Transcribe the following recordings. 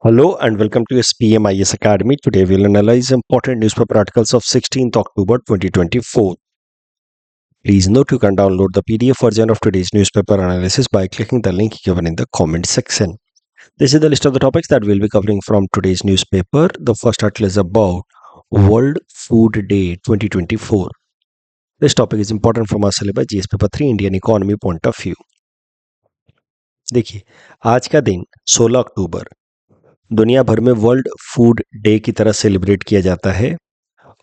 Hello and welcome to SPM IS Academy. Today we'll analyze important newspaper articles of 16th October 2024. Please note you can download the PDF version of today's newspaper analysis by clicking the link given in the comment section. This is the list of the topics that we'll be covering from today's newspaper. The first article is about World Food Day 2024. This topic is important from our syllabus GS Paper 3 Indian Economy point of view. देखिए, आज का दिन 16 अक्टूबर दुनिया भर में world food day की तरह celebrate किया जाता है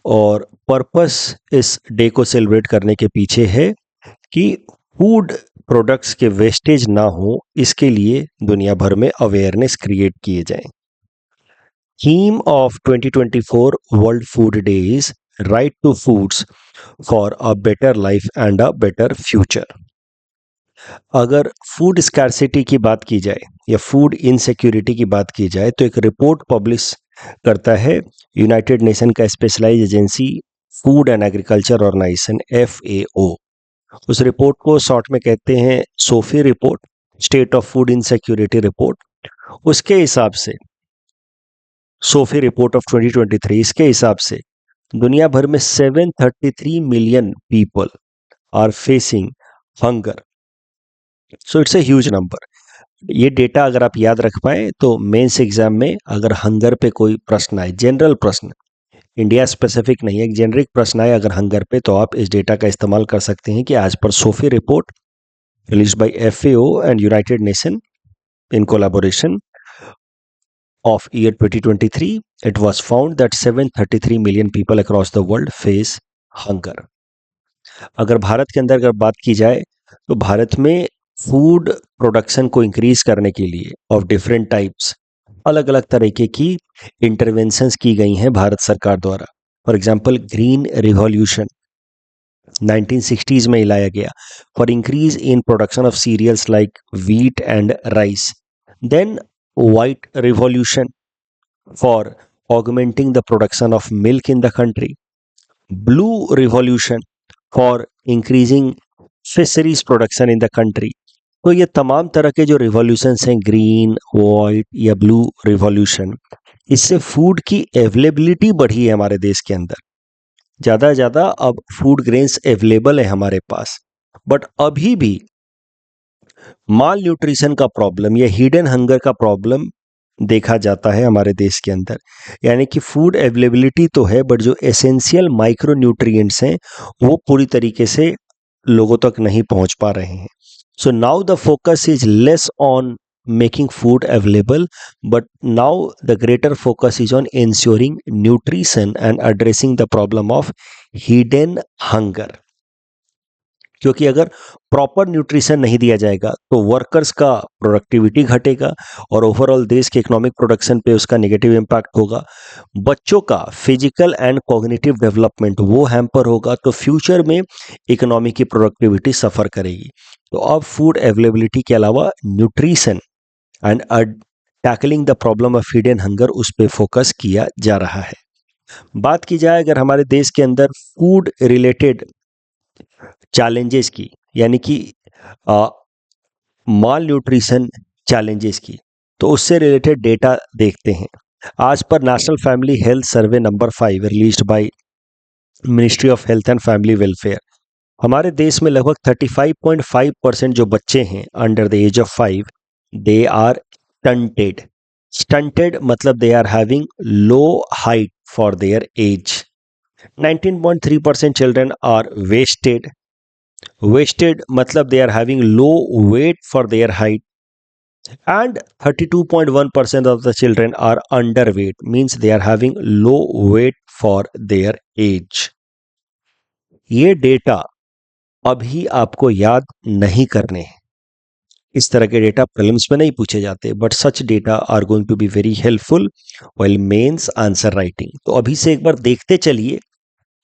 और पर्पस इस डे को सेलिब्रेट करने के पीछे है कि फूड प्रोडक्ट्स के वेस्टेज ना हो, इसके लिए दुनिया भर में अवेयरनेस क्रिएट किए जाएं। Theme of 2024 world food day is right to foods for a better life and a better future. अगर फूड स्कार्सिटी की बात की जाए या फूड इनसिक्योरिटी की बात की जाए तो एक रिपोर्ट पब्लिश करता है यूनाइटेड नेशन का specialised agency Food and Agriculture Organization FAO। उस रिपोर्ट को शॉर्ट में कहते हैं SOFI report, State of Food Insecurity report. उसके हिसाब से सोफी रिपोर्ट ऑफ 2023 इसके हिसाब से दुनिया भर में 733 million people are facing hunger. So it's a huge number. ये डेटा अगर आप याद रख पाए तो मेंस एग्जाम में अगर हंगर पे कोई प्रश्न आए, जनरल प्रश्न, इंडिया स्पेसिफिक नहीं है, एक जेनरिक प्रश्न आए अगर हंगर पे, तो आप इस डेटा का इस्तेमाल कर सकते हैं कि आज पर Sophie report release by FAO and United nation in collaboration of year 2023, it was found that 733 million people across the world face hunger. अगर भारत के अंदर अगर बात की जाए तो भारत में फूड प्रोडक्शन को इंक्रीज करने के लिए ऑफ डिफरेंट टाइप्स अलग अलग तरीके की इंटरवेंशंस की गई हैं भारत सरकार द्वारा। For example green revolution 1960s में लाया गया for increase in production of cereals like wheat and rice. Then white revolution for augmenting the production of milk in the country. Blue revolution for increasing fisheries production in the country. तो ये तमाम तरह के जो revolutions हैं, green, white या blue revolution, इससे food की अवेलेबिलिटी बढ़ी है हमारे देश के अंदर। ज़्यादा से ज़्यादा अब फूड ग्रेन्स अवेलेबल है हमारे पास, बट अभी भी माल न्यूट्रिशन का प्रॉब्लम या हिडन हंगर का प्रॉब्लम देखा जाता है हमारे देश के अंदर। यानी कि फूड अवेलेबिलिटी तो है बट जो एसेंशियल माइक्रो न्यूट्रिएंट्स हैं वो पूरी तरीके से लोगों तक नहीं पहुंच पा रहे हैं। So now the focus is less on making food available, but now the greater focus is on ensuring nutrition and addressing the problem of hidden hunger। क्योंकि अगर प्रॉपर न्यूट्रिशन नहीं दिया जाएगा तो वर्कर्स का प्रोडक्टिविटी घटेगा और ओवरऑल देश के इकोनॉमिक प्रोडक्शन पे उसका नेगेटिव इम्पैक्ट होगा। बच्चों का फिजिकल एंड कॉग्निटिव डेवलपमेंट वो हैम्पर होगा, तो फ्यूचर में इकोनॉमी की प्रोडक्टिविटी सफ़र करेगी। तो अब फूड अवेलेबिलिटी के अलावा nutrition and tackling the problem of hidden hunger उस पर फोकस किया जा रहा है। बात की जाए अगर हमारे देश के अंदर फूड रिलेटेड चैलेंजेस की, यानी कि माल न्यूट्रिशन चैलेंजेस की, तो उससे रिलेटेड डेटा देखते हैं। आज पर national family health survey number 5 released by ministry of health and family welfare, हमारे देश में लगभग 35.5% जो बच्चे हैं under the age of 5, they are stunted. Stunted मतलब they are having low height for their age. 19.3% children are wasted. Wasted मतलब they are having low weight for their height, and 32.1% of the children are underweight, means they are having low weight for their age। ये data अभी आपको याद नहीं करने हैं। इस तरह के डेटा प्रीलिम्स में नहीं पूछे जाते, but such data are going to be very helpful while mains answer writing. तो अभी से एक बार देखते चलिए,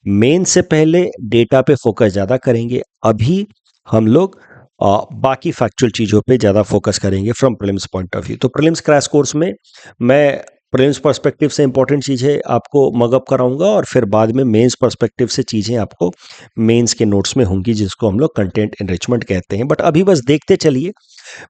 मेन से पहले डेटा पे फोकस ज़्यादा करेंगे, अभी हम लोग बाकी फैक्चुअल चीज़ों पे ज़्यादा फोकस करेंगे from prelims point of view. तो प्रीलिम्स क्रैश कोर्स में मैं प्रीलिम्स पर्सपेक्टिव से इंपॉर्टेंट चीज़ें आपको मगअप कराऊंगा और फिर बाद में मेंस पर्सपेक्टिव से चीज़ें आपको मेंस के नोट्स में होंगी, जिसको हम लोग कंटेंट एनरिचमेंट कहते हैं। बट अभी बस देखते चलिए,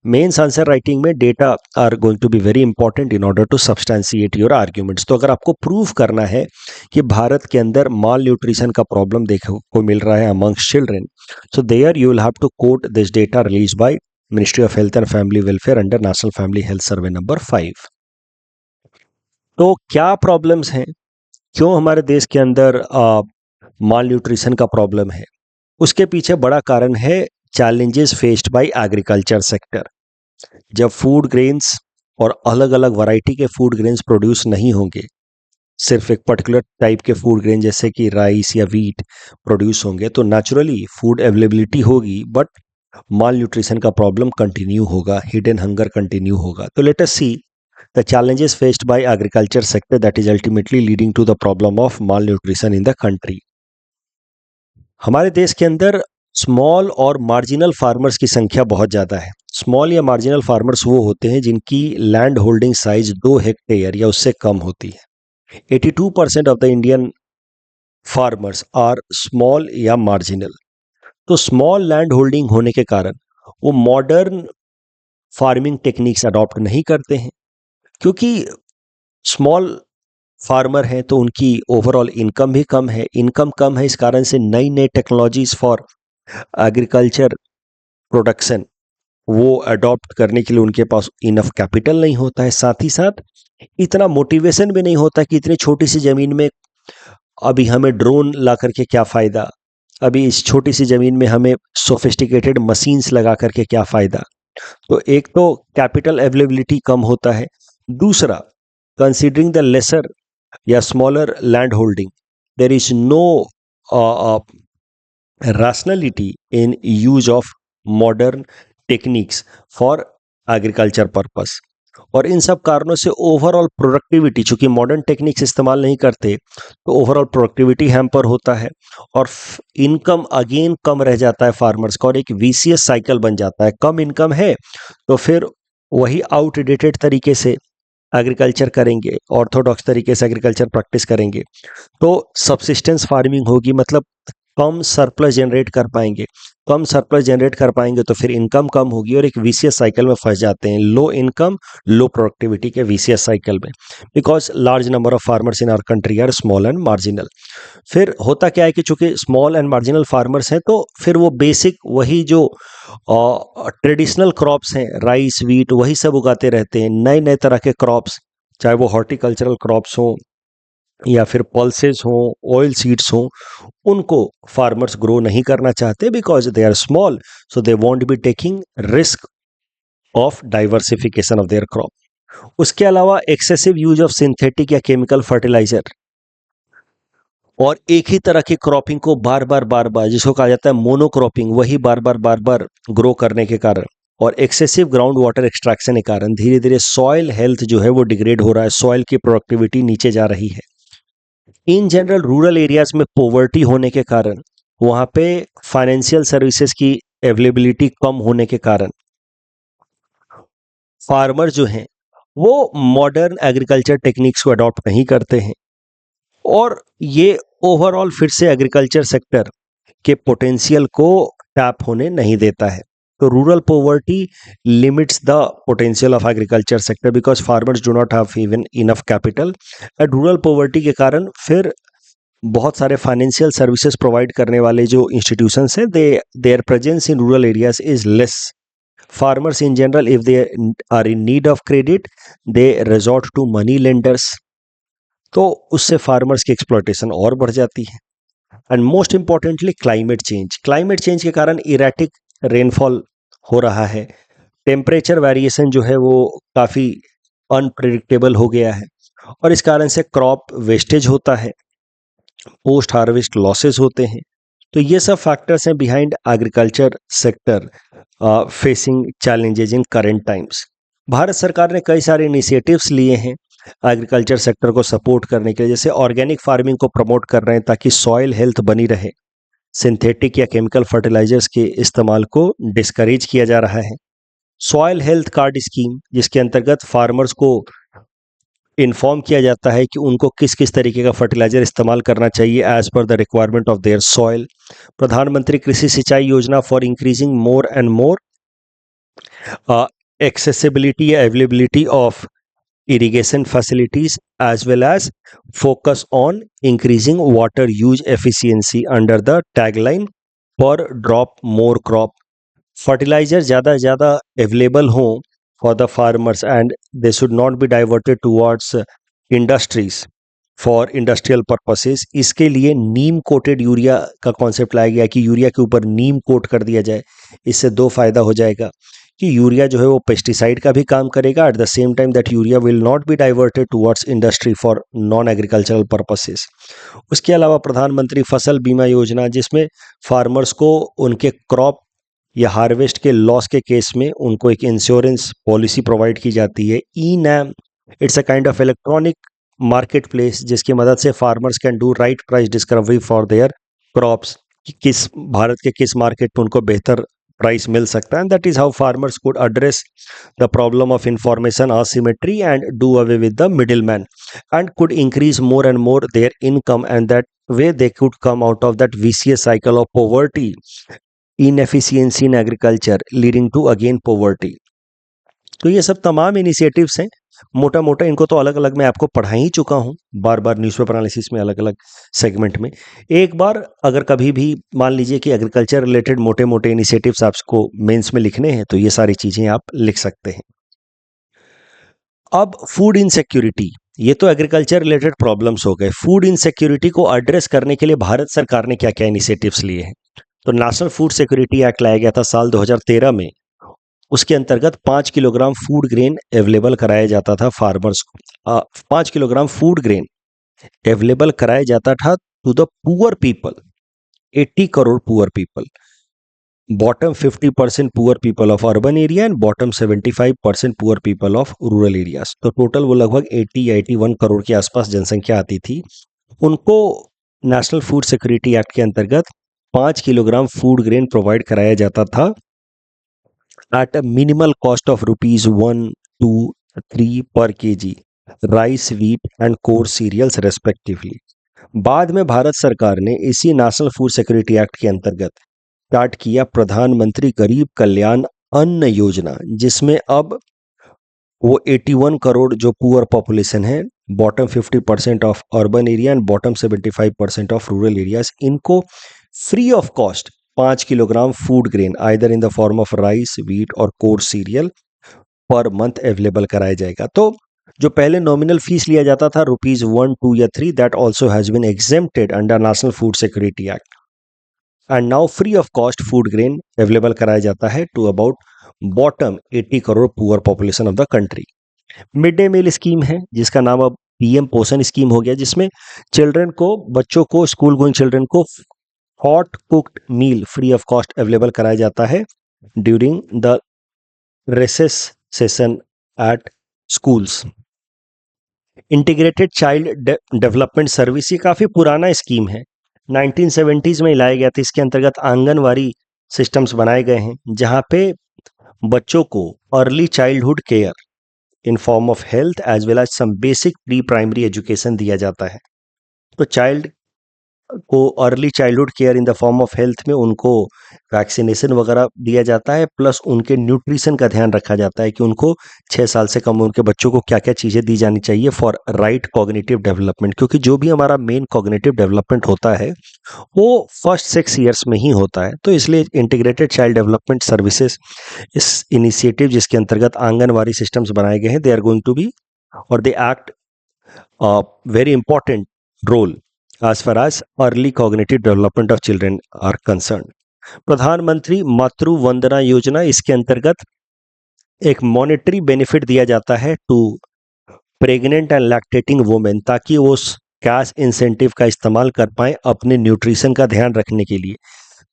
मेंस आंसर राइटिंग में data are going to be very important in order to substantiate your arguments. तो अगर आपको प्रूव करना है कि भारत के अंदर माल न्यूट्रिशन का प्रॉब्लम देखने को मिल रहा है amongst children, so there you will have to quote this data release by ministry of health and family Welfare under National family health survey number 5। तो क्या प्रॉब्लम्स हैं, क्यों हमारे देश के अंदर माल न्यूट्रिशन का प्रॉब्लम है? उसके पीछे बड़ा कारण है challenges faced by agriculture sector. जब फूड ग्रेन्स और अलग अलग वैरायटी के फूड ग्रेन्स प्रोड्यूस नहीं होंगे, सिर्फ एक पर्टिकुलर टाइप के फूड ग्रेन जैसे कि राइस या व्हीट प्रोड्यूस होंगे, तो नेचुरली फूड अवेलेबिलिटी होगी, बट माल न्यूट्रिशन का प्रॉब्लम कंटिन्यू होगा, हिडन हंगर कंटिन्यू होगा। तो let us see the challenges faced by agriculture sector that is ultimately leading to the problem of malnutrition in the country। हमारे देश के अंदर small और मार्जिनल फार्मर्स की संख्या बहुत ज़्यादा है। स्मॉल या मार्जिनल फार्मर्स वो होते हैं जिनकी लैंड होल्डिंग साइज 2 हेक्टेयर या उससे कम होती है। 82% of the Indian farmers are small या मार्जिनल। तो स्मॉल लैंड होल्डिंग होने के कारण वो मॉडर्न फार्मिंग टेक्निक्स अडॉप्ट नहीं करते हैं, क्योंकि स्मॉल फार्मर हैं तो उनकी ओवरऑल इनकम भी कम है। इनकम कम है, इस कारण से नई नई टेक्नोलॉजीज फॉर एग्रीकल्चर प्रोडक्शन वो अडॉप्ट करने के लिए उनके पास इनफ कैपिटल नहीं होता है। साथ ही साथ इतना मोटिवेशन भी नहीं होता कि इतनी छोटी सी ज़मीन में अभी हमें ड्रोन ला करके क्या फ़ायदा, अभी इस छोटी सी ज़मीन में हमें सोफिस्टिकेटेड मशीन्स लगा करके क्या फ़ायदा। तो एक तो कैपिटल अवेलेबिलिटी कम होता है, दूसरा कंसीडरिंग द लेसर या smaller land holding, there is no rationality in use of modern techniques for agriculture purpose. और इन सब कारणों से ओवरऑल प्रोडक्टिविटी, चूंकि मॉडर्न टेक्निक्स इस्तेमाल नहीं करते, तो ओवरऑल प्रोडक्टिविटी हैम्पर होता है और इनकम अगेन कम रह जाता है फार्मर्स का, और एक वीसीएस साइकिल बन जाता है। कम इनकम है तो फिर वही आउटडेटेड तरीके से एग्रीकल्चर करेंगे, ऑर्थोडॉक्स तरीके से एग्रीकल्चर प्रैक्टिस करेंगे, तो सबसिस्टेंस फार्मिंग होगी, मतलब कम सरप्लस जनरेट कर पाएंगे। कम सरप्लस जनरेट कर पाएंगे तो फिर इनकम कम होगी और एक वीसीएस साइकिल में फंस जाते हैं, लो इनकम लो प्रोडक्टिविटी के वीसीएस साइकिल में, because large number of farmers in our country are small and marginal. फिर होता क्या है कि चूंकि स्मॉल एंड मार्जिनल फार्मर्स हैं, तो फिर वो बेसिक वही जो ट्रेडिशनल क्रॉप्स हैं, राइस व्हीट, वही सब उगाते रहते हैं। नए नए तरह के क्रॉप्स, चाहे वो हॉर्टिकल्चरल क्रॉप्स हों या फिर पल्सेस हों, ऑयल सीड्स हों, उनको फार्मर्स ग्रो नहीं करना चाहते, because they are small, so they won't be taking risk of diversification of their crop. उसके अलावा एक्सेसिव यूज ऑफ सिंथेटिक या केमिकल फर्टिलाइजर और एक ही तरह की क्रॉपिंग को बार बार जिसको कहा जाता है मोनोक्रॉपिंग, वही बार बार ग्रो करने के कारण और एक्सेसिव ग्राउंड वाटर एक्सट्रैक्शन के कारण धीरे धीरे सॉइल हेल्थ जो है वो डिग्रेड हो रहा है, सॉइल की प्रोडक्टिविटी नीचे जा रही है। इन जनरल रूरल एरियाज में पॉवर्टी होने के कारण, वहाँ पे फाइनेंशियल सर्विसेज की अवेलेबिलिटी कम होने के कारण फार्मर जो हैं वो मॉडर्न एग्रीकल्चर टेक्निक्स को अडॉप्ट नहीं करते हैं, और ये ओवरऑल फिर से एग्रीकल्चर सेक्टर के पोटेंशियल को टैप होने नहीं देता है। तो rural poverty limits the potential of agriculture sector because farmers do not have even enough capital. And rural poverty के कारण फिर बहुत सारे फाइनेंशियल सर्विसेज प्रोवाइड करने वाले जो इंस्टीट्यूशंस हैं, their presence in rural areas is less. Farmers in general, if they are in need of credit, they resort to money lenders, तो उससे फार्मर्स की एक्सप्लॉयटेशन और बढ़ जाती है। And most importantly climate change के कारण इरेटिक रेनफॉल हो रहा है, टेम्परेचर वेरिएशन जो है वो काफ़ी अनप्रिडिक्टेबल हो गया है, और इस कारण से क्रॉप वेस्टेज होता है, पोस्ट हार्वेस्ट लॉसेस होते हैं। तो ये सब फैक्टर्स हैं behind agriculture sector facing challenges in current times. Bharat सरकार ने कई सारे इनिशिएटिव्स लिए हैं एग्रीकल्चर सेक्टर को सपोर्ट करने के लिए, जैसे ऑर्गेनिक फार्मिंग को प्रमोट कर रहे हैं ताकि सॉइल हेल्थ बनी रहे, सिंथेटिक या केमिकल फर्टिलाइजर्स के इस्तेमाल को डिस्करेज किया जा रहा है। सॉइल हेल्थ कार्ड स्कीम, जिसके अंतर्गत फार्मर्स को इन्फॉर्म किया जाता है कि उनको किस किस तरीके का फर्टिलाइजर इस्तेमाल करना चाहिए as per the requirement of their soil. Pradhan Mantri Krishi Sinchai Yojana for increasing more and more accessibility availability of irrigation facilities as well as focus on increasing water use efficiency under the tagline per drop more crop। Fertiliser ज़्यादा से ज़्यादा available हों for the farmers and they should not be diverted towards industries for industrial purposes. इसके लिए neem coated urea का concept लाया गया कि यूरिया के ऊपर नीम कोट कर दिया जाए। इससे दो फायदा हो जाएगा कि यूरिया जो है वो पेस्टिसाइड का भी काम करेगा, at the same time that urea will not be diverted towards industry for non agricultural purposes. उसके अलावा प्रधानमंत्री फसल बीमा योजना, जिसमें फार्मर्स को उनके क्रॉप या हार्वेस्ट के लॉस के केस में उनको एक इंश्योरेंस पॉलिसी प्रोवाइड की जाती है। E NAM, it's a kind of electronic market place जिसकी मदद से farmers can do right price discovery for their crops, कि किस भारत के किस मार्केट में उनको बेहतर प्राइस मिल सकता है। And that is how farmers could address the problem of information asymmetry and do away with the middle man and could increase more and more their income and that way they could come out of that vicious cycle of poverty, inefficiency in agriculture leading to again poverty. तो ये सब तमाम initiatives हैं। मोटा मोटा इनको तो अलग अलग मैं आपको पढ़ा ही चुका हूँ बार बार न्यूज़पेपर एनालिसिस में, अलग अलग सेगमेंट में। एक बार अगर कभी भी मान लीजिए कि एग्रीकल्चर रिलेटेड मोटे मोटे इनिशिएटिव्स आपको मेंस में लिखने हैं तो ये सारी चीज़ें आप लिख सकते हैं। अब फूड इनसिक्योरिटी, ये तो एग्रीकल्चर रिलेटेड प्रॉब्लम्स हो गए। फूड इनसिक्योरिटी को एड्रेस करने के लिए भारत सरकार ने क्या क्या इनिशिएटिव्स लिए हैं? तो नेशनल फूड सिक्योरिटी एक्ट लाया गया था साल 2013 में। उसके अंतर्गत 5 किलोग्राम फूड ग्रेन अवेलेबल कराया जाता था फार्मर्स को। 5 किलोग्राम फूड ग्रेन अवेलेबल कराया जाता था to the poor people, 80 crore poor people, bottom 50% poor people of urban area and bottom 75% poor people of rural areas. तो टोटल वो लगभग 80 या 81 करोड़ के आसपास जनसंख्या आती थी। उनको नेशनल फूड सिक्योरिटी एक्ट के अंतर्गत 5 किलोग्राम फूड ग्रेन प्रोवाइड कराया जाता था at a minimal cost of rupees 1, 2, 3 per kg, rice, wheat and coarse cereals respectively. बाद में भारत सरकार ने इसी नेशनल फूड सिक्योरिटी एक्ट के अंतर्गत स्टार्ट किया प्रधानमंत्री गरीब कल्याण अन्न योजना, जिसमें अब वो 81 करोड़ जो पुअर पॉपुलेशन है, bottom 50% of urban area and bottom 75% of rural areas, इनको free of cost 5 kilogram food grain either in the form of rice, wheat और core cereal per month available कराया जाएगा। तो जो पहले नॉमिनल फीस लिया जाता था रुपीज 1, 2 या 3, that also has been exempted under National Food Security Act and now free of cost food grain available कराया जाता है to about bottom 80 crore poor population of the country. Mid day meal scheme है जिसका नाम अब PM पोषण scheme हो गया, जिसमें चिल्ड्रन को, बच्चों को, स्कूल गोइंग चिल्ड्रन को hot cooked meal free of cost available कराया जाता है during the recess session at schools. Integrated child development service, ये काफ़ी पुराना स्कीम है, 1970s में लाया गया था। इसके अंतर्गत आंगनवाड़ी सिस्टम्स बनाए गए हैं जहाँ पे बच्चों को early childhood care in form of health as well as some basic pre primary education दिया जाता है। तो चाइल्ड को early childhood care in the form of health में उनको वैक्सीनेशन वगैरह दिया जाता है, प्लस उनके न्यूट्रिशन का ध्यान रखा जाता है कि उनको 6 साल से कम उनके बच्चों को क्या क्या चीज़ें दी जानी चाहिए फॉर राइट कॉग्निटिव डेवलपमेंट, क्योंकि जो भी हमारा मेन कॉग्निटिव डेवलपमेंट होता है वो फर्स्ट 6 ईयर्स में ही होता है। तो इसलिए इंटीग्रेटेड चाइल्ड डेवलपमेंट सर्विसेज इस इनिशिएटिव जिसके अंतर्गत आंगनवाड़ी सिस्टम्स बनाए गए हैं, they are going to be और they act very important role as far as early cognitive development of children are concerned। प्रधानमंत्री मातृ वंदना योजना, इसके अंतर्गत एक मॉनेटरी बेनिफिट दिया जाता है to pregnant and lactating women, ताकि वो उस कैश इंसेंटिव का इस्तेमाल कर पाएँ अपने न्यूट्रिशन का ध्यान रखने के लिए,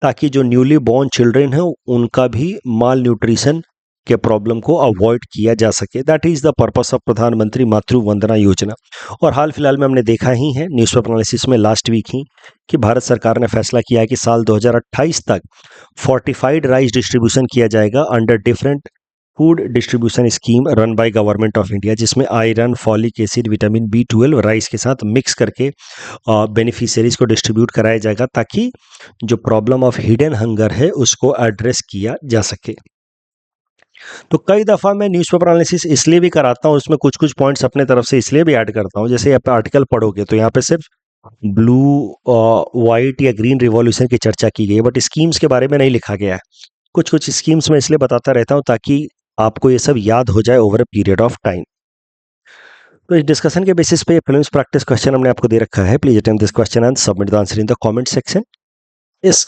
ताकि जो न्यूली बॉर्न चिल्ड्रन हैं उनका भी माल न्यूट्रिशन के प्रॉब्लम को अवॉइड किया जा सके। That is the purpose of प्रधानमंत्री मातृ वंदना योजना। और हाल फिलहाल में हमने देखा ही है न्यूज़पेपर एनालिसिस में लास्ट वीक ही कि भारत सरकार ने फैसला किया है कि साल 2028 तक फोर्टिफाइड राइस डिस्ट्रीब्यूशन किया जाएगा under different food distribution scheme run by government of India, जिसमें iron, folic acid, vitamin B12 rice के साथ मिक्स करके बेनिफिशियरीज को डिस्ट्रीब्यूट कराया जाएगा, ताकि जो प्रॉब्लम ऑफ हिडन हंगर है उसको एड्रेस किया जा सके। तो कई दफ़ा मैं न्यूज़पेपर एनालिसिस इसलिए भी कराता हूँ, उसमें कुछ कुछ पॉइंट्स अपने तरफ से इसलिए भी ऐड करता हूँ, जैसे आप आर्टिकल पढ़ोगे तो यहाँ पे सिर्फ ब्लू, वाइट या ग्रीन रिवॉल्यूशन की चर्चा की गई है, बट स्कीम्स के बारे में नहीं लिखा गया है। कुछ कुछ स्कीम्स में इसलिए बताता रहता हूँ ताकि आपको ये सब याद हो जाए over a period of time. तो इस डिस्कशन के बेसिस पे फिल्म्स प्रैक्टिस क्वेश्चन हमने आपको दे रखा है। Please attempt this question and submit the answer in the comment section. इस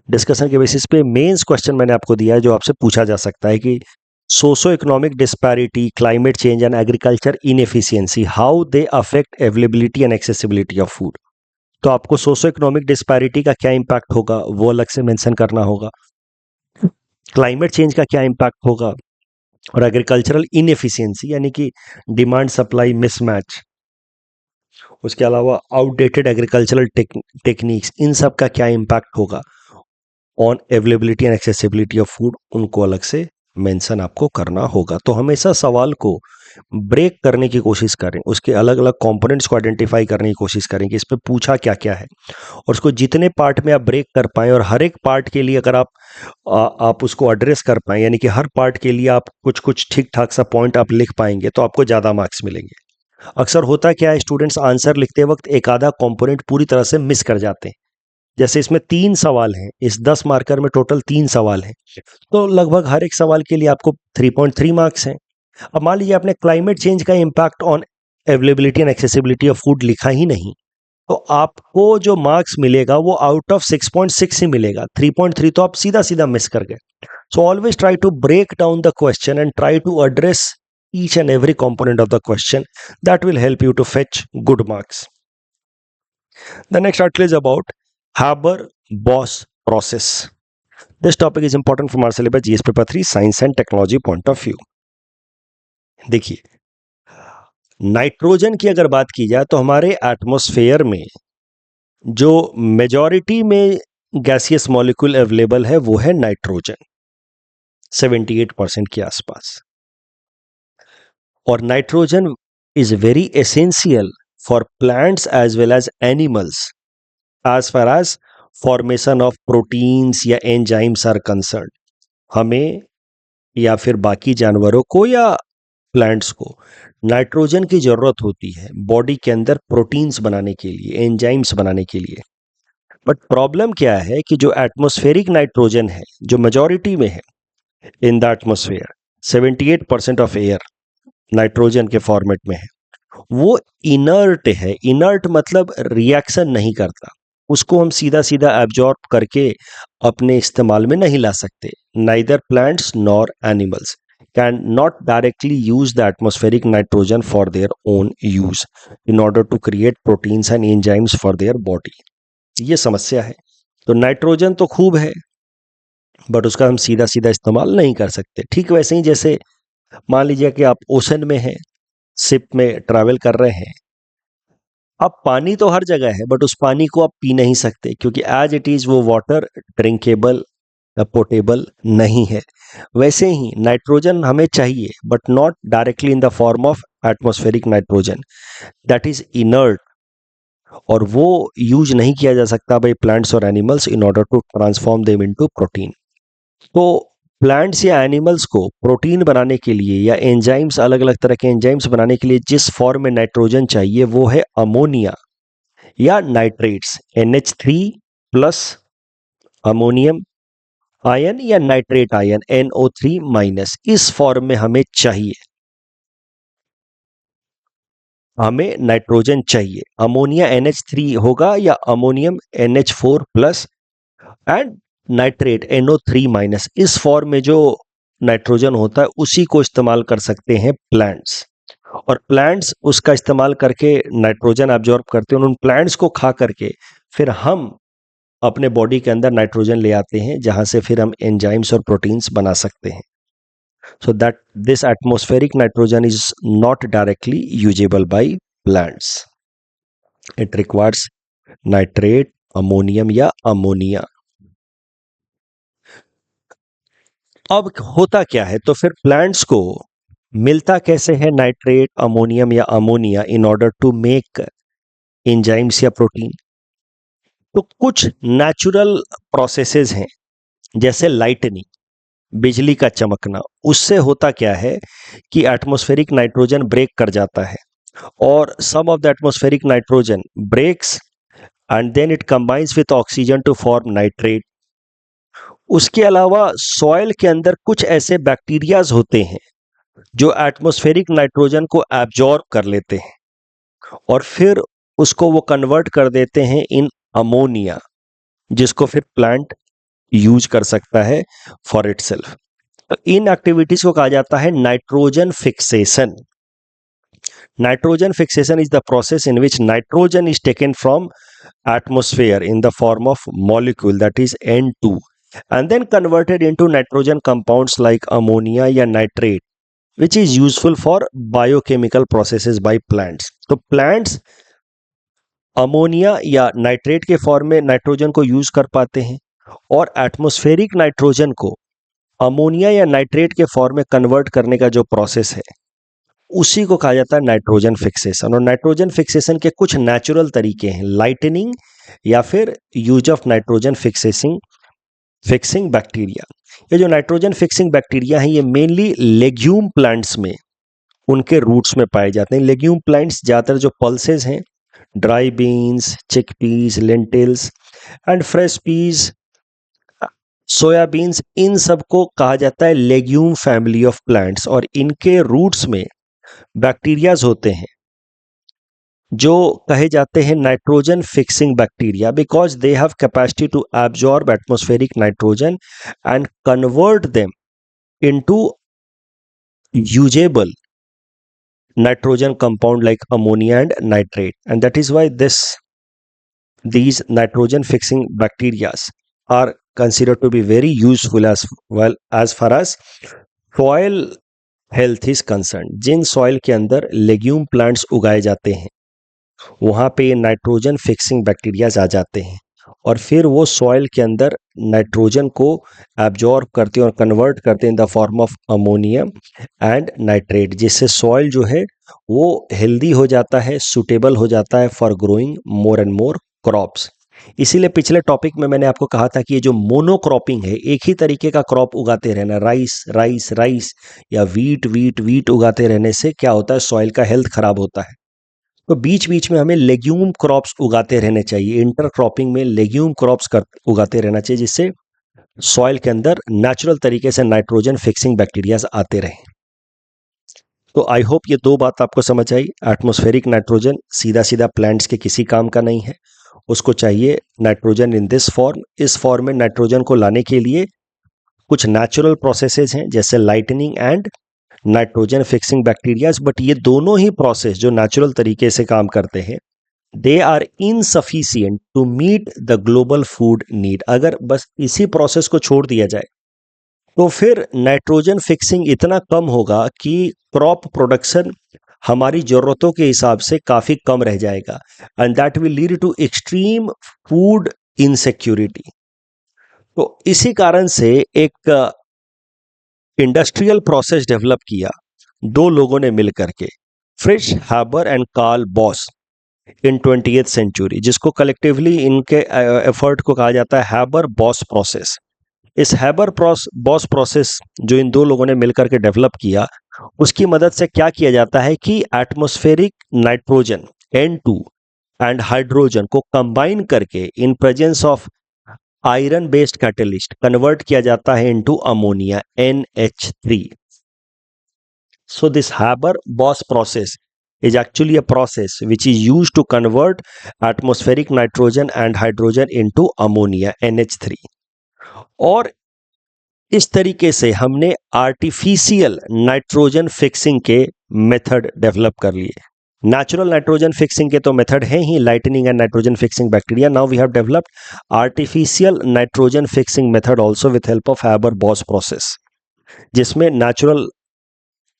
डिस्कशन के बेसिस पे मेंस क्वेश्चन मैंने आपको दिया है, जो आपसे पूछा जा सकता है कि socio economic disparity, climate change and agriculture inefficiency, how they affect availability and accessibility of food. तो आपको सोशो इकोनॉमिक डिस्पैरिटी का क्या इम्पैक्ट होगा वो अलग से मेंशन करना होगा, क्लाइमेट चेंज का क्या इम्पैक्ट होगा, और एग्रीकल्चरल इनएफिशिएंसी यानी कि डिमांड सप्लाई मिसमैच, उसके अलावा आउटडेटेड एग्रीकल्चरल टेक्निक्स, इन सब का क्या इम्पैक्ट होगा on availability and accessibility of food, उनको अलग से मेंशन आपको करना होगा। तो हमेशा सवाल को ब्रेक करने की कोशिश करें, उसके अलग अलग कंपोनेंट्स को आइडेंटिफाई करने की कोशिश करें कि इस पे पूछा क्या क्या है, और उसको जितने पार्ट में आप ब्रेक कर पाएं, और हर एक पार्ट के लिए अगर आप उसको एड्रेस कर पाएं, यानी कि हर पार्ट के लिए आप कुछ कुछ ठीक ठाक सा पॉइंट आप लिख पाएंगे, तो आपको ज़्यादा मार्क्स मिलेंगे। अक्सर होता क्या है, स्टूडेंट्स आंसर लिखते वक्त एक आधा कंपोनेंट पूरी तरह से मिस कर जाते हैं। जैसे इसमें 3 सवाल हैं, इस 10 मार्कर में टोटल 3 सवाल हैं, तो लगभग हर एक सवाल के लिए आपको 3.3 मार्क्स हैं। अब मान लीजिए आपने क्लाइमेट चेंज का impact on availability and accessibility of food लिखा ही नहीं, तो आपको जो मार्क्स मिलेगा वो आउट ऑफ 6.6 ही मिलेगा। 3.3 तो आप सीधा सीधा मिस कर गए। So always try to break down the question and try to address each and every component of the question. That will help you to fetch good marks. The next article is about Haber-Bosch process. This topic is important from our syllabus GS paper 3 science and technology point of view. देखिए, nitrogen की अगर बात की जाए तो हमारे atmosphere में जो मेजॉरिटी में गैसियस मॉलिक्यूल अवेलेबल है वो है नाइट्रोजन, 78% के आसपास। और nitrogen is very essential for plants as well as animals as far as formation of proteins या एंजाइम्स आर कंसर्न। हमें या फिर बाकी जानवरों को या प्लांट्स को नाइट्रोजन की जरूरत होती है बॉडी के अंदर प्रोटीन्स बनाने के लिए, एंजाइम्स बनाने के लिए। बट प्रॉब्लम क्या है कि जो एटमॉस्फेरिक नाइट्रोजन है, जो मेजॉरिटी में है in the atmosphere, 78% of air nitrogen के फॉर्मेट में है, वो इनर्ट है। इनर्ट मतलब रिएक्शन नहीं करता, उसको हम सीधा सीधा एब्जॉर्ब करके अपने इस्तेमाल में नहीं ला सकते। Neither plants nor animals can not directly use the atmospheric nitrogen for their own use in order to create proteins and enzymes for their body. ये समस्या है। तो नाइट्रोजन तो खूब है, बट उसका हम सीधा सीधा इस्तेमाल नहीं कर सकते। ठीक वैसे ही जैसे मान लीजिए कि आप ओशन में हैं, शिप में ट्रैवल कर रहे हैं, अब पानी तो हर जगह है, बट उस पानी को आप पी नहीं सकते, क्योंकि एज इट इज वो वाटर ड्रिंकेबल या पोटेबल नहीं है। वैसे ही नाइट्रोजन हमें चाहिए, but not directly in the form of atmospheric nitrogen, that is inert, और वो यूज नहीं किया जा सकता बाई प्लांट्स और animals in order to transform them into protein. तो प्लांट्स या एनिमल्स को प्रोटीन बनाने के लिए या एंजाइम्स, अलग अलग तरह के एंजाइम्स बनाने के लिए जिस फॉर्म में नाइट्रोजन चाहिए वो है अमोनिया या nitrates, NH3 plus ammonium ion या नाइट्रेट आयन NO3 माइनस, इस फॉर्म में हमें चाहिए। हमें नाइट्रोजन चाहिए, अमोनिया NH3 होगा या ammonium NH4 plus and nitrate NO3 minus, इस फॉर्म में जो नाइट्रोजन होता है उसी को इस्तेमाल कर सकते हैं प्लांट्स। और प्लांट्स उसका इस्तेमाल करके नाइट्रोजन एब्जॉर्ब करते हैं, उन प्लांट्स को खा करके फिर हम अपने बॉडी के अंदर नाइट्रोजन ले आते हैं, जहां से फिर हम एंजाइम्स और प्रोटीन्स बना सकते हैं। So that this atmospheric nitrogen is not directly usable by plants, it requires nitrate, ammonium या अमोनिया। अब होता क्या है, तो फिर प्लांट्स को मिलता कैसे है नाइट्रेट, अमोनियम या ammonia in order to make enzymes या प्रोटीन? तो कुछ नेचुरल प्रोसेसेस हैं, जैसे लाइटनिंग, बिजली का चमकना। उससे होता क्या है कि एटमॉस्फेरिक नाइट्रोजन ब्रेक कर जाता है, और some of the atmospheric nitrogen breaks and then it combines with oxygen to form nitrate. उसके अलावा सॉइल के अंदर कुछ ऐसे बैक्टीरियाज होते हैं जो एटमॉस्फेरिक नाइट्रोजन को एब्जॉर्ब कर लेते हैं और फिर उसको वो कन्वर्ट कर देते हैं इन अमोनिया, जिसको फिर प्लांट यूज कर सकता है फॉर इटसेल्फ। तो इन एक्टिविटीज को कहा जाता है nitrogen fixation. Nitrogen fixation is the process in which nitrogen is taken from atmosphere in the form of molecule, that is N2, and then converted into nitrogen compounds like ammonia or nitrate, which is useful for biochemical processes by plants. तो plants ammonia या nitrate के form में nitrogen को use कर पाते हैं, और atmospheric nitrogen को अमोनिया या नाइट्रेट के फॉर्म में कन्वर्ट करने का जो प्रोसेस है, उसी को कहा जाता है नाइट्रोजन फिक्सेशन। और नाइट्रोजन फिक्सेशन के कुछ नेचुरल तरीके हैं, लाइटनिंग या फिर use of nitrogen fixing bacteria. ये जो नाइट्रोजन फिक्सिंग बैक्टीरिया हैं, ये मेनली लेग्यूम प्लांट्स में उनके रूट्स में पाए जाते हैं। लेग्यूम प्लांट्स ज़्यादातर जो पल्सेस हैं, dry beans, chickpeas, lentils and fresh peas, soybeans, इन सब को कहा जाता है लेग्यूम फैमिली ऑफ प्लांट्स। और इनके रूट्स में बैक्टीरियाज होते हैं जो कहे जाते हैं nitrogen fixing bacteria, because they have capacity to absorb atmospheric nitrogen and convert them into usable nitrogen compound like ammonia and nitrate, and that is why these nitrogen fixing bacteria are considered to be very useful as well as far as soil health is concerned. जिन soil के अंदर legume plants उगाए जाते हैं, वहाँ पे ये nitrogen fixing bacterias आ जाते हैं और फिर वो सॉइल के अंदर नाइट्रोजन को एब्जॉर्ब करते हैं और कन्वर्ट करते हैं इन the form of ammonia and nitrate, जिससे सॉइल जो है वो हेल्दी हो जाता है, सुटेबल हो जाता है for growing more and more crops. इसीलिए पिछले टॉपिक में मैंने आपको कहा था कि ये जो मोनोक्रॉपिंग है, एक ही तरीके का क्रॉप उगाते रहना, राइस राइस राइस या वीट वीट वीट उगाते रहने से क्या होता है, सॉइल का हेल्थ खराब होता है। तो बीच बीच में हमें लेग्यूम क्रॉप्स उगाते रहने चाहिए, इंटर क्रॉपिंग में लेग्यूम क्रॉप्स उगाते रहना चाहिए, जिससे सॉइल के अंदर नेचुरल तरीके से नाइट्रोजन फिक्सिंग बैक्टीरियाज आते रहें। तो आई होप ये दो बात आपको समझ आई। एटमॉस्फेरिक नाइट्रोजन सीधा सीधा प्लांट्स के किसी काम का नहीं है, उसको चाहिए नाइट्रोजन इन दिस फॉर्म। इस फॉर्म में नाइट्रोजन को लाने के लिए कुछ नेचुरल प्रोसेसेस हैं, जैसे lightning and nitrogen fixing bacterias. But ये दोनों ही प्रोसेस जो नेचुरल तरीके से काम करते हैं, they are insufficient to meet the global food need. अगर बस इसी प्रोसेस को छोड़ दिया जाए तो फिर नाइट्रोजन फिक्सिंग इतना कम होगा कि क्रॉप प्रोडक्शन हमारी ज़रूरतों के हिसाब से काफ़ी कम रह जाएगा, and that will lead to extreme food insecurity. तो इसी कारण से एक इंडस्ट्रियल प्रोसेस डेवलप किया दो लोगों ने मिलकर के, Fritz Haber and Carl Bosch, in 20th century, जिसको कलेक्टिवली इनके एफर्ट को कहा जाता है हैबर बॉस प्रोसेस। इस हैबर बॉस प्रोसेस जो इन दो लोगों ने मिलकर के डेवलप किया, उसकी मदद से क्या किया जाता है कि atmospheric nitrogen N2 and hydrogen को कंबाइन करके in presence of iron based catalyst convert किया जाता है into ammonia NH3। So this Haber-Bosch process is actually a process which is used to convert atmospheric nitrogen and hydrogen into ammonia NH3। और इस तरीके से हमने artificial nitrogen fixing के method develop कर लिए। नेचुरल नाइट्रोजन फिक्सिंग के तो मेथड हैं ही, lightning and nitrogen fixing bacteria. Now we have developed artificial nitrogen fixing method also with help of Haber Bosch process, जिसमें नेचुरल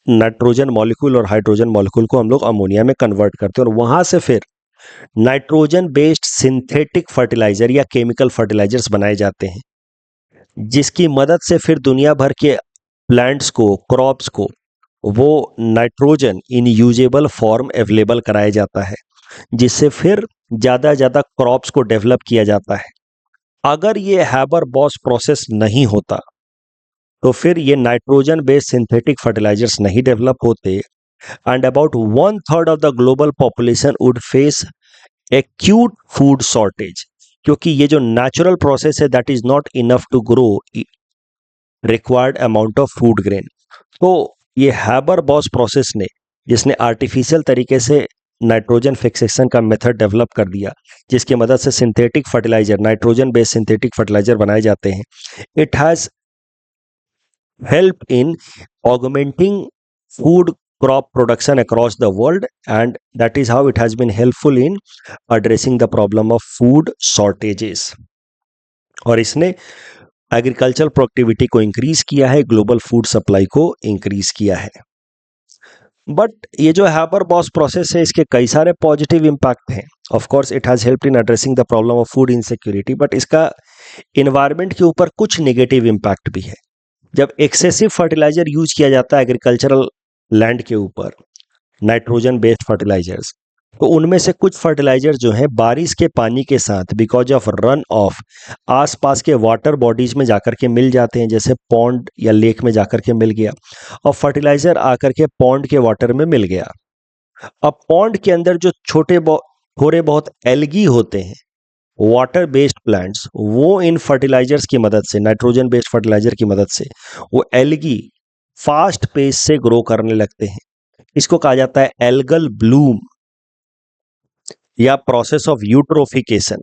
नाइट्रोजन मॉलिक्यूल और hydrogen molecule को हम लोग अमोनिया में कन्वर्ट करते हैं और वहां से फिर नाइट्रोजन बेस्ड सिंथेटिक फर्टिलाइजर या केमिकल फर्टिलाइजर्स बनाए जाते हैं। जिसकी मदद से फिर दुनिया भर के प्लांट्स को, क्रॉप्स को वो nitrogen in usable form available कराया जाता है, जिससे फिर ज़्यादा क्रॉप्स को डेवलप किया जाता है। अगर ये हैबर बॉस प्रोसेस नहीं होता तो फिर ये नाइट्रोजन बेस्ड सिंथेटिक फर्टिलाइजर्स नहीं डेवलप होते, and about 1/3 of the global population would face acute food shortage, क्योंकि ये जो नेचुरल प्रोसेस है that is not enough to grow required amount of food grain. तो ये हैबर बॉस प्रोसेस ने, जिसने आर्टिफिशियल तरीके से नाइट्रोजन फिक्सेशन का मेथड डेवलप कर दिया, जिसकी मदद से synthetic fertiliser, nitrogen based synthetic fertiliser बनाए जाते हैं, it has help in augmenting food crop production across the world, and that is how it has been helpful in addressing the problem of food shortages। और इसने agriculture productivity को increase किया है, global food supply को increase किया है। But ये जो हैबर बॉस प्रोसेस है, इसके कई सारे पॉजिटिव इम्पैक्ट हैं। Of course it has helped in addressing the problem of Food insecurity, but इसका इन्वायरमेंट के ऊपर कुछ नेगेटिव इम्पैक्ट भी है। जब एक्सेसिव फर्टिलाइजर यूज किया जाता है एग्रीकल्चरल लैंड के ऊपर, नाइट्रोजन बेस्ड फर्टिलाइजर्स, तो उनमें से कुछ फर्टिलाइजर जो है बारिश के पानी के साथ बिकॉज ऑफ रन ऑफ आसपास के वाटर बॉडीज में जाकर के मिल जाते हैं, जैसे पॉन्ड या लेक में जाकर के मिल गया, और फर्टिलाइजर आकर के पॉन्ड के वाटर में मिल गया। अब पॉन्ड के अंदर जो थोड़े बहुत एल्गी होते हैं, वाटर बेस्ड प्लांट्स, वो इन फर्टिलाइजर्स की मदद से, नाइट्रोजन बेस्ड फर्टिलाइजर की मदद से, वो एल्गी फास्ट पेस से ग्रो करने लगते हैं। इसको कहा जाता है एल्गल ब्लूम या प्रोसेस ऑफ यूट्रोफिकेशन।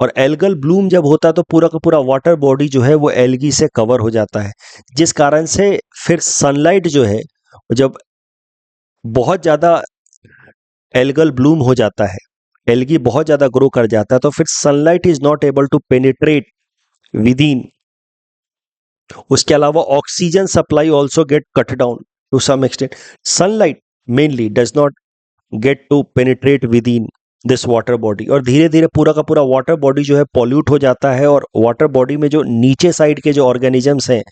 और एल्गल ब्लूम जब होता है तो पूरा का पूरा वाटर बॉडी जो है वो एल्गी से कवर हो जाता है, जिस कारण से फिर सनलाइट जो है, जब बहुत ज़्यादा एल्गल ब्लूम हो जाता है, एल्गी बहुत ज़्यादा ग्रो कर जाता है, तो फिर sunlight is not able to penetrate within. उसके अलावा oxygen supply also get cut down to some extent. Sunlight mainly does not get to penetrate within this water body, और धीरे धीरे पूरा का पूरा वाटर बॉडी जो है पॉल्यूट हो जाता है, और वाटर बॉडी में जो नीचे साइड के जो ऑर्गेनिजम्स हैं,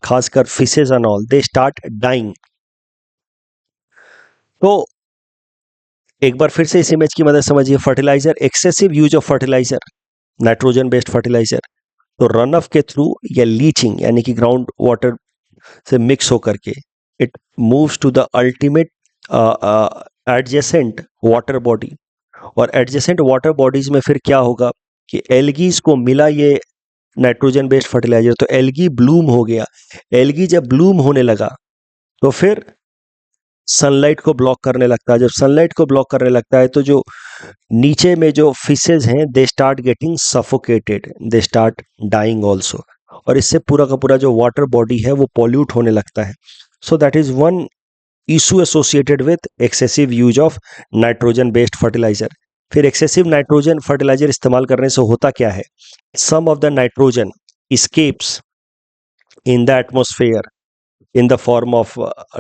खासकर fishes and all, they start dying. तो एक बार फिर से इस इमेज की मदद समझिए, fertiliser, excessive use of fertiliser, nitrogen based fertiliser, तो रन ऑफ के थ्रू या लीचिंग यानी कि ग्राउंड वाटर से मिक्स होकर के it moves to the ultimate adjacent water body, और एडजेसेंट वाटर बॉडीज में फिर क्या होगा कि एल्गीज को मिला ये नाइट्रोजन बेस्ड फर्टिलाइजर, तो एल्गी ब्लूम हो गया। एल्गी जब ब्लूम होने लगा तो फिर सनलाइट को ब्लॉक करने लगता है। जब सनलाइट को ब्लॉक करने लगता है तो जो नीचे में जो फिशेज हैं, they start getting suffocated, they start dying also, और इससे पूरा का पूरा जो वाटर बॉडी है वो पॉल्यूट होने लगता है। So that is one issue associated with excessive use of nitrogen based fertiliser. फिर एक्सेसिव नाइट्रोजन फर्टिलाइजर इस्तेमाल करने से होता क्या है, some of the nitrogen escapes in the atmosphere in the form of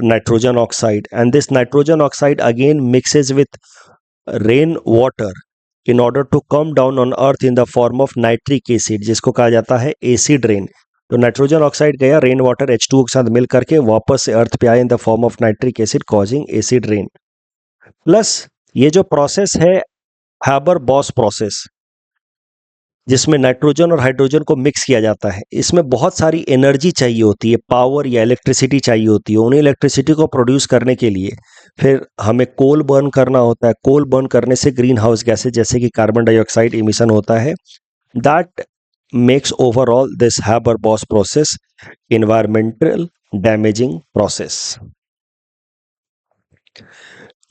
nitrogen oxide, and this nitrogen oxide again mixes with rain water in order to come down on earth in the form of nitric acid, जिसको कहा जाता है acid rain. तो nitrogen oxide गया rain water H2O के साथ मिल करके वापस से अर्थ पे आया इन the form of nitric acid causing acid rain. Plus ये जो प्रोसेस है हैबर बॉस प्रोसेस, जिसमें नाइट्रोजन और हाइड्रोजन को मिक्स किया जाता है, इसमें बहुत सारी एनर्जी चाहिए होती है, पावर या इलेक्ट्रिसिटी चाहिए होती है। उन्हें इलेक्ट्रिसिटी को प्रोड्यूस करने के लिए फिर हमें कोल बर्न करना होता है। कोल बर्न करने से ग्रीन हाउस गैसेज जैसे कि कार्बन डाइऑक्साइड इमिशन होता है। That makes overall this Haber Bosch process environmental damaging process.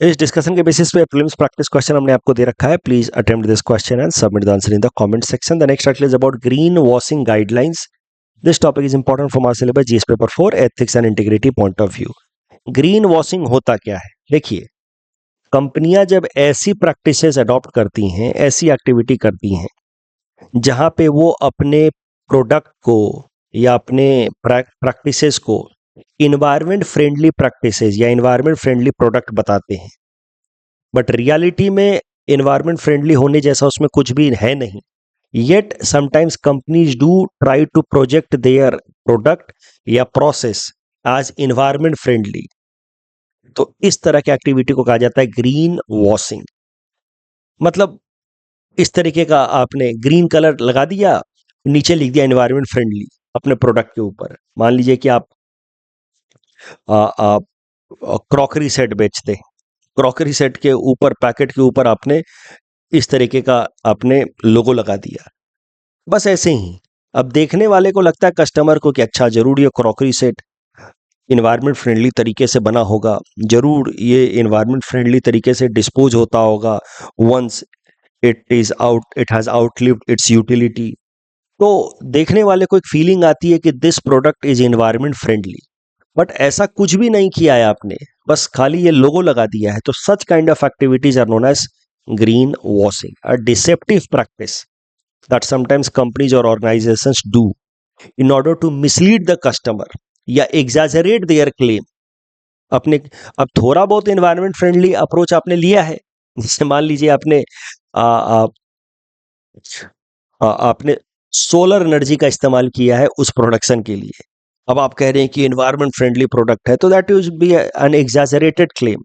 इस डिस्कशन के बेसिस पे प्रीलिम्स प्रैक्टिस क्वेश्चन हमने आपको दे रखा है। Please attempt this question and submit the answer in the comment section. The next article is about green washing guidelines. This topic is important from our syllabus GS paper 4 ethics and integrity point of view. Green washing होता क्या है? देखिए, कंपनियां जब ऐसी practices adopt करती हैं, ऐसी एक्टिविटी करती हैं जहां पे वो अपने प्रोडक्ट को या अपने प्रैक्टिसेस को इन्वायरमेंट फ्रेंडली प्रैक्टिसेस या इन्वायरमेंट फ्रेंडली प्रोडक्ट बताते हैं, बट रियलिटी में इन्वायरमेंट फ्रेंडली होने जैसा उसमें कुछ भी है नहीं। Yet sometimes companies do try to project their product या process as environment friendly. तो इस तरह की एक्टिविटी को कहा जाता है ग्रीन वॉशिंग। मतलब इस तरीके का आपने ग्रीन कलर लगा दिया, नीचे लिख दिया एनवायरमेंट फ्रेंडली अपने प्रोडक्ट के ऊपर। मान लीजिए कि आप क्रॉकरी सेट बेचते, क्रॉकरी सेट के ऊपर पैकेट के ऊपर आपने इस तरीके का आपने लोगो लगा दिया। बस ऐसे ही अब देखने वाले को लगता है कस्टमर को कि अच्छा जरूर ये क्रॉकरी सेट इन्वायरमेंट फ्रेंडली तरीके से बना होगा, जरूर ये इन्वायरमेंट फ्रेंडली तरीके से डिस्पोज होता होगा once it has outlived its utility. तो देखने वाले को एक फीलिंग आती है कि this product is environment friendly, but ऐसा कुछ भी नहीं किया है आपने, बस खाली ये लोगो लगा दिया है। तो such kind of activities are known as green washing, a deceptive practice that sometimes companies और organisations do in order to mislead the customer या एग्जैजरेट देयर क्लेम। अपने अब थोड़ा बहुत एनवायरनमेंट फ्रेंडली अप्रोच आपने लिया है, जैसे मान लीजिए आपने आ, आ, आपने सोलर एनर्जी का इस्तेमाल किया है उस प्रोडक्शन के लिए। अब आप कह रहे हैं कि एनवायरनमेंट फ्रेंडली प्रोडक्ट है, तो that will be an exaggerated claim.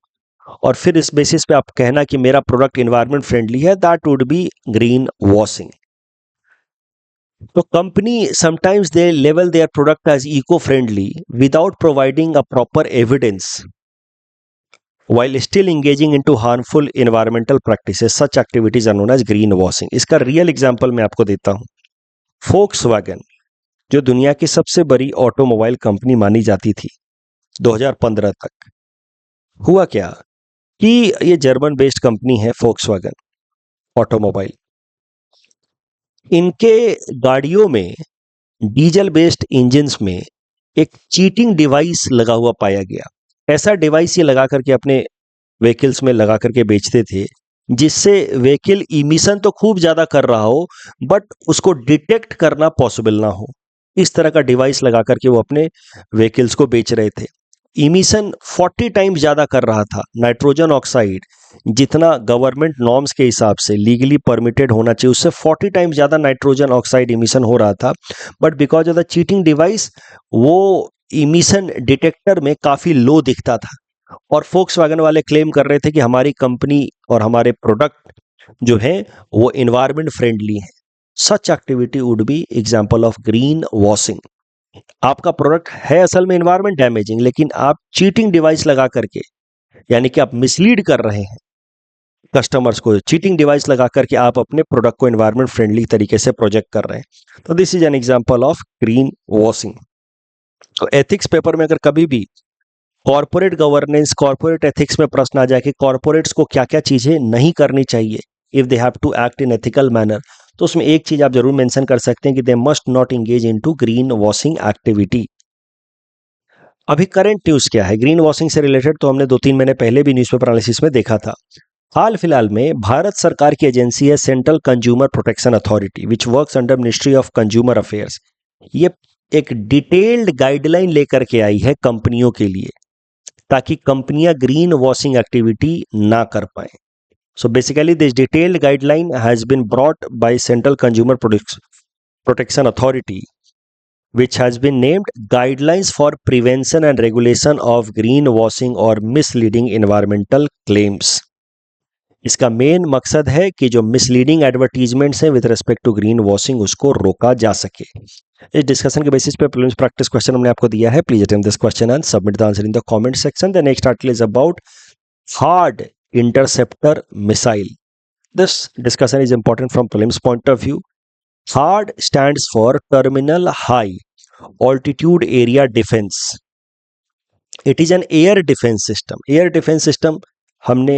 और फिर इस बेसिस पे आप कहना कि मेरा प्रोडक्ट एनवायरनमेंट फ्रेंडली है, that would be green washing. तो कंपनी समटाइम्स दे लेवल their product as eco friendly without providing a proper evidence while still engaging into harmful environmental practices. Such activities are known as greenwashing. इसका real example मैं आपको देता हूं। Volkswagen जो दुनिया की सबसे बड़ी ऑटोमोबाइल कंपनी मानी जाती थी 2015 तक, हुआ क्या कि ये जर्मन बेस्ड कंपनी है फोक्सवैगन ऑटोमोबाइल। इनके गाड़ियों में डीजल बेस्ड इंजन्स में एक चीटिंग डिवाइस लगा हुआ पाया गया। ऐसा डिवाइस ये लगा करके अपने व्हीकल्स में लगा करके बेचते थे, जिससे व्हीकल इमिशन तो खूब ज्यादा कर रहा हो बट उसको डिटेक्ट करना पॉसिबल ना हो। इस तरह का डिवाइस लगा करके वो अपने व्हीकल्स को बेच रहे थे। इमिशन 40 टाइम्स ज्यादा कर रहा था। नाइट्रोजन ऑक्साइड जितना गवर्नमेंट नॉर्म्स के हिसाब से लीगली परमिटेड होना चाहिए, उससे 40 टाइम्स ज्यादा नाइट्रोजन ऑक्साइड इमिशन हो रहा था। But because of the cheating device वो इमिशन डिटेक्टर में काफी लो दिखता था। और फोक्सवैगन वाले क्लेम कर रहे थे कि हमारी कंपनी और हमारे प्रोडक्ट जो है वो एनवायरनमेंट फ्रेंडली है। सच activity would be example of green washing. आपका प्रोडक्ट है असल में एनवायरनमेंट डैमेजिंग, लेकिन आप चीटिंग डिवाइस लगा करके, यानी कि आप मिसलीड कर रहे हैं कस्टमर्स को, चीटिंग डिवाइस लगा करके आप अपने प्रोडक्ट को एनवायरनमेंट फ्रेंडली तरीके से प्रोजेक्ट कर रहे हैं। तो this is an example of green washing. तो एथिक्स पेपर में अगर कभी भी कॉर्पोरेट गवर्नेंस, कॉर्पोरेट एथिक्स में प्रश्न आ जाए कि कॉर्पोरेट्स को क्या क्या चीजें नहीं करनी चाहिए if they have to act in ethical manner, तो उसमें एक चीज आप जरूर मेंशन कर सकते हैं कि they must not engage into green washing activity. अभी करंट न्यूज क्या है ग्रीन वॉशिंग से रिलेटेड, तो हमने 2-3 महीने पहले भी न्यूज़पेपर एनालिसिस में देखा था। हाल फिलहाल में भारत सरकार की एजेंसी है central Consumer Protection authority which works under ministry of consumer affairs. ये एक डिटेल्ड गाइडलाइन लेकर के आई है कंपनियों के लिए, ताकि कंपनियां ग्रीन वॉशिंग एक्टिविटी ना कर पाए। So basically this detailed guideline has been brought by Central Consumer Protection Authority which has been named Guidelines for Prevention and Regulation of Greenwashing or Misleading Environmental Claims। इसका main मकसद है कि जो misleading advertisements हैं with respect to green washing उसको रोका जा सके। इस डिस्कशन के बेसिस पे प्रीलिम्स प्रैक्टिस क्वेश्चन हमने आपको दिया है। Please attempt this question and submit the answer in the comment section. The next article is about hard interceptor missile. This discussion is important from prelims point of view. HARD stands for Terminal High Altitude Area Defense. It is an air defense system. Air defense system हमने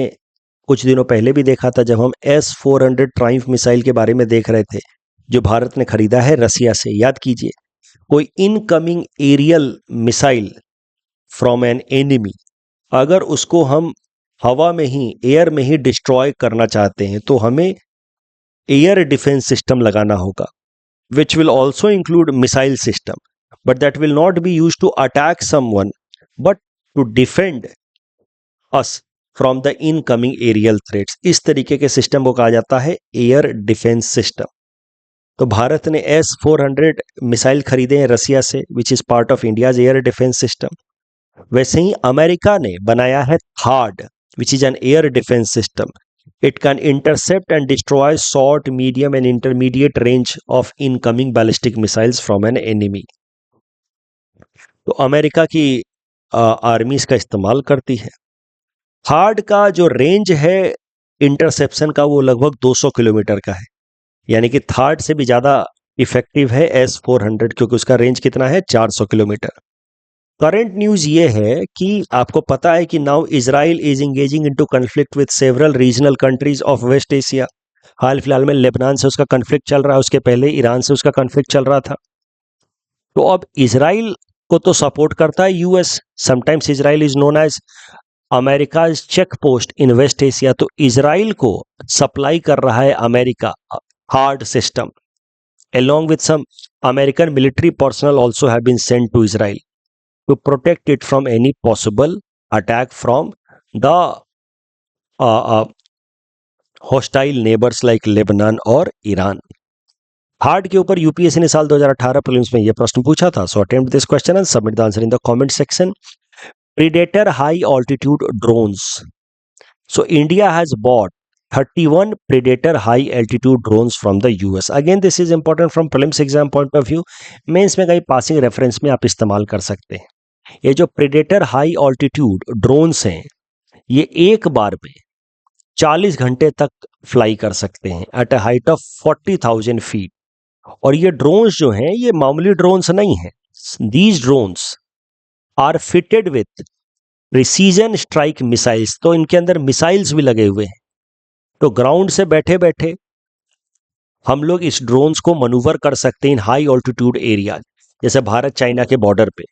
कुछ दिनों पहले भी देखा था जब हम S-400 triumph missile के बारे में देख रहे थे, जो भारत ने खरीदा है रसिया से। याद कीजिए, कोई incoming aerial missile from an enemy, अगर उसको हम हवा में ही, एयर में ही डिस्ट्रॉय करना चाहते हैं तो हमें एयर डिफेंस सिस्टम लगाना होगा, which will also include missile system, but that will not be used to attack someone but to defend us from the incoming aerial threats। इस तरीके के सिस्टम को कहा जाता है एयर डिफेंस सिस्टम। तो भारत ने S-400 मिसाइल खरीदे हैं रसिया से, which is part of India's air defence system. वैसे ही अमेरिका ने बनाया है third, which is an air defence system. It can intercept and destroy short, medium and intermediate range of incoming ballistic missiles from an enemy. तो America की army इसका इस्तेमाल करती है। थार्ड का जो रेंज है इंटरसेप्शन का वो लगभग 200 किलोमीटर का है, यानी कि थार्ड से भी ज़्यादा इफेक्टिव है S-400, क्योंकि उसका रेंज कितना है 400 किलोमीटर। करंट न्यूज़ ये है कि आपको पता है कि now Israel is engaging into conflict with several regional countries of West Asia. हाल फिलहाल में लेबनान से उसका कॉन्फ्लिक्ट चल रहा है, उसके पहले ईरान से उसका कॉन्फ्लिक्ट चल रहा था। तो अब इजराइल को तो सपोर्ट करता है US, sometimes Israel is known as America's check post in West Asia. तो इजराइल को सप्लाई कर रहा है America hard system, along with some American military personnel also have been sent to Israel to protect it from any possible attack from the hostile neighbors like Lebanon और Iran. Hard के ऊपर UPSC ने साल 2018 prelims में यह प्रश्न पूछा था। So attempt this question and submit the answer in the comment section. Predator high altitude drones. So India has bought 31 Predator high altitude drones from the US. Again, this is important from prelims exam point of view. Mains में कहीं passing reference में आप इस्तेमाल कर सकते हैं। ये जो Predator high altitude drones हैं, ये एक बार में 40 घंटे तक फ्लाई कर सकते हैं at a height of 40,000 feet. और ये ड्रोन्स जो हैं ये मामूली ड्रोन्स नहीं हैं। These drones are fitted with precision strike missiles. तो इनके अंदर मिसाइल्स भी लगे हुए हैं। तो ग्राउंड से बैठे बैठे हम लोग इस ड्रोन्स को मनूवर कर सकते हैं इन हाई ऑल्टीट्यूड एरिया, जैसे भारत चाइना के बॉर्डर पे।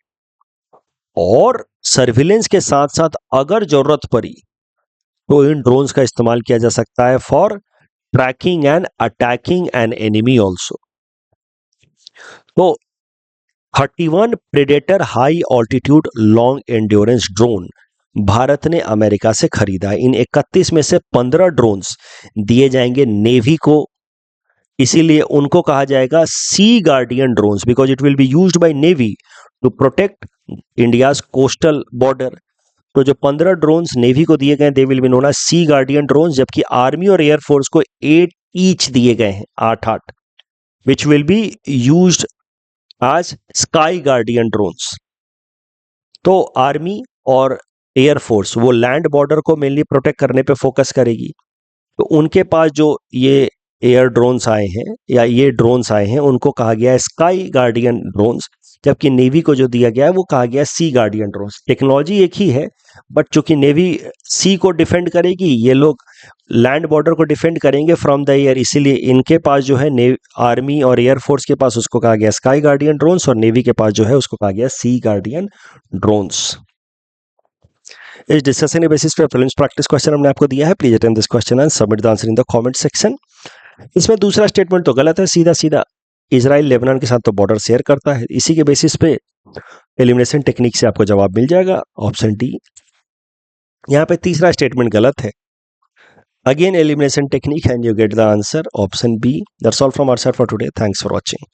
और सर्विलेंस के साथ साथ अगर जरूरत पड़ी तो इन ड्रोन्स का इस्तेमाल किया जा सकता है for tracking and attacking an enemy also. तो 31 predator high altitude long endurance drone Bharat ने अमेरिका से खरीदा है। इन 31 में से 15 ड्रोन्स दिए जाएंगे नेवी को, इसीलिए उनको कहा जाएगा sea guardian drones, because it will be used by navy to protect India's coastal border. तो जो 15 ड्रोन्स नेवी को दिए गए they will be known as sea guardian drones, जबकि आर्मी और एयरफोर्स को 8 ईच दिए गए हैं, 8 which will be used as sky guardian drones. तो आर्मी और एयरफोर्स वो लैंड बॉर्डर को मेनली प्रोटेक्ट करने पे फोकस करेगी। तो उनके पास जो ये एयर ड्रोन्स आए हैं या ये ड्रोन्स आए हैं उनको कहा गया है स्काई गार्डियन ड्रोन्स, जबकि नेवी को जो दिया गया है वो कहा गया है सी गार्डियन ड्रोन्स। टेक्नोलॉजी एक ही है, बट चूंकि नेवी सी को डिफेंड करेगी, ये लोग लैंड बॉर्डर को डिफेंड करेंगे फ्रॉम द एयर, इसीलिए इनके पास जो है आर्मी और एयरफोर्स के पास उसको कहा गया स्काई गार्डियन ड्रोन्स, और नेवी के पास जो है उसको कहा गया सी गार्डियन ड्रोन्स। इस डिस्कशन के बेसिस पे प्रीलिम्स प्रैक्टिस क्वेश्चन हमने आपको दिया है। Please attempt this question and submit the answer in the comment section. इसमें दूसरा स्टेटमेंट तो गलत है, सीधा सीधा इजराइल लेबनान के साथ तो बॉर्डर शेयर करता है। इसी के बेसिस पे एलिमिनेशन टेक्निक से आपको जवाब मिल जाएगा, ऑप्शन डी। यहाँ पे तीसरा स्टेटमेंट गलत है, again elimination technique and you get the answer option B. That's all from our side for today. Thanks for watching.